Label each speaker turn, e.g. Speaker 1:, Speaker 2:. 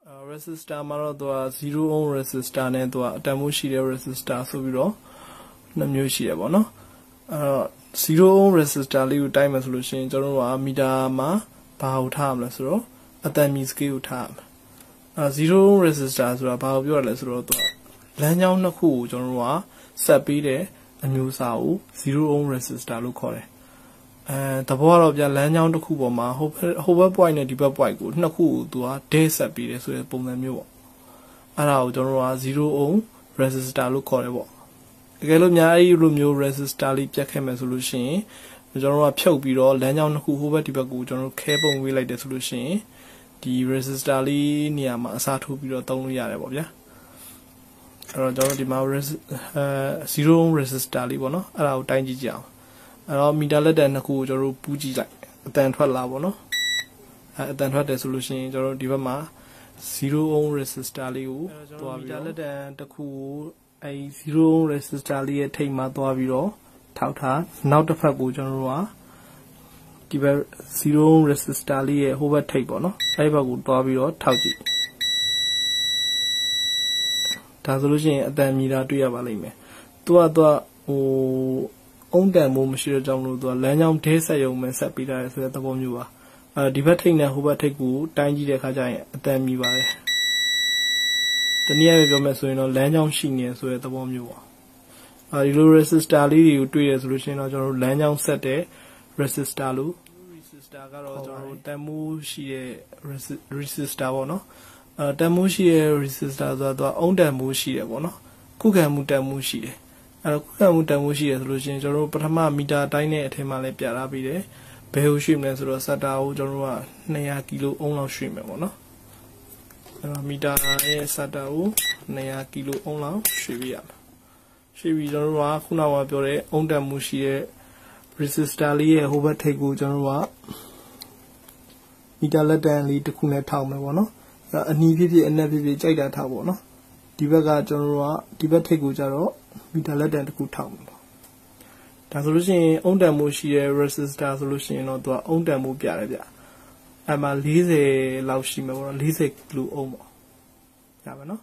Speaker 1: resistor မှာတော့သူက0 ohm resistor နဲ့သူကတန်ဖိုးရှိတဲ့ resistor ဆိုပြီးတော့နှစ်မျိုးရှိရပါတော့0 ohm resistor လေးကိုတိုင်းမယ်ဆိုလို့ရှိရင်ကျွန်တော်တို့ကမီတာမှာဘာကိုထားမလဲဆိုတော့အတန်မီ scale ကိုထားမယ်0 ohm resistor ဆိုတာဘာကိုပြောရလဲဆိုတော့သူကလမ်းကြောင်းနှစ်ခုကိုကျွန်တော်တို့ကဆက်ပေးတဲ့အမျိုးအစားကို0 ohm resistor လို့ခေါ်တယ်တဘောကတော့ပြန်လမ်းကြောင်းတစ်ခုပေါ်မှာဟိုဘက် point နဲ့ဒီဘက် point ကိုနှစ်ခုကိုသူကဒဲဆက်ပြီးတယ်ဆိုတဲ့ပုံစံမျိုးပေါ့အဲ့ဒါကိုကျွန်တော်တို့က0 ohm resistor လို့ခေါ်တယ်ပေါ့တကယ်လို့များအဲ့ဒီလိုမျိုး resistor လေးပြတ်ခဲ့မယ်ဆိုလို့ရှိရင်ကျွန်တော်တို့ကဖြုတ်ပြီးတော့လမ်းကြောင်းတစ်ခုဟိုဘက်ဒီဘက်ကိုကျွန်တော်တို့ခဲပုံဝေးလိုက်တယ်ဆိုလို့ရှိရင်ဒီ resistor လေးနေရာမှာအစားထိုးပြီးတော့သုံးလို့ရတယ်ပေါ့ဗျာအဲ့တော့ကျွန်တော်ဒီမှာ0 ohm resistor လေးပေါ့နော်အဲ့ဒါကိုတိုင်းကြည့်ကြအောင်အဲ့တော့မီတာလက်တန်နှစ်ခုကိုကျွန်တော်တို့ပူးကြည့်လိုက်အတန်ထွက်လာပေါ့နော်အတန်ထွက်တယ်ဆိုလို့ရှိရင်ကျွန်တော်တို့ဒီဘက်မှာ0 ohm resistor လေးကိုတွားပြီးတော့မီတာလက်တန်တစ်ခုကိုအဲ0 ohm resistor လေးရဲ့ထိပ်မှာတွားပြီးတော့ထောက်ထားနောက်တစ်ဖက်ကိုကျွန်တော်တို့ကဒီဘက်0 ohm resistor လေးရဲ့ဟိုဘက်ထိပ်ပေါ့နော်အဲဒီဘက်ကိုတွားပြီးတော့ထောက်ကြည့်ဒါဆိုလို့ရှိရင်အတန်မီတာတွေ့ရပါလိမ့်မယ်သူကအုံတန်မိုးမရှိတဲ့ကြောင့်လို့သူကလမ်းကြောင်းဒဲဆက်ရုံပဲဆက်ပေးထားတယ်ဆိုတဲ့သဘောမျိုးပါဒီဘက်ထိပ်နဲ့ဟိုဘက်ထိပ်ကိုတိုင်းကြည့်တဲ့အခါကျရင်အတန်မြည်ပါတယ်တနည်းအားဖြင့်ပြောမယ်ဆိုရင်တော့လမ်းကြောင်းရှိနေဆိုတဲ့သဘောမျိုးပါဒီလို resistor လေးတွေကိုတွေ့ရဆိုလို့ရှိရင်တော့ကျွန်တော်တို့လမ်းကြောင်းဆက်တဲ့ resistor လို့ resistor ကတော့ကျွန်တော်တို့တန်မိုးရှိတဲ့ resistor ပေါ့နော်တန်မိုးရှိတဲ့ resistor ဆိုတာသူကအုံတန်မိုးရှိတယ်ပေါ့နော်ခုခံမှုတန်မိုးရှိတယ်အဲ့တော့ခုခံမှုတန်ဖိုးရှိရဆိုလို့ရှိရင်ကျွန်တော်တို့ပထမမီတာတိုင်းတဲ့အထက်မှာလည်းပြထားပြီးတယ်ဘယ်ကိုရွှေ့မလဲဆိုတော့စက်တာကိုကျွန်တော်တို့က200ကီလိုအုံးလောက်ရွှေ့မယ်ပေါ့နော်အဲ့တော့မီတာရဲ့စက်တာကို200ကီလိုအုံးလောက်ရွှေ့ပြရမယ်ရွှေ့ပြီးကျွန်တော်တို့ကခုနကပြောတဲ့အုံးတန်မှုရှိတဲ့ resistor လေးရဲ့ဟိုဘက်ထိပ်ကိုကျွန်တော်တို့ကမီတာလက်တန်လေးတစ်ခုနဲ့ထောက်မယ်ပေါ့နော်အနီးဖြစ်ဖြစ်အနက်ဖြစ်ဖြစ်ကြိုက်တာထောက်ပေါ့နော်ဒီဘက်ကကျွန်တော်တို့ကဒီဘက်ထိပ်ကိုကျတော့မီတာလက်တန်တစ်ခုထောက်မှာပေါ့ဒါဆိုလို့ရှိရင်အုံတန်မိုးရှိတဲ့ resistor ဆိုလို့ရှိရင်တော့သူကအုံတန်မိုးပြတယ်ဗျအဲ့မှာ40လောက်ရှိမှာပေါ့နော်40 kilo ohm ပေါ့ရပါနော်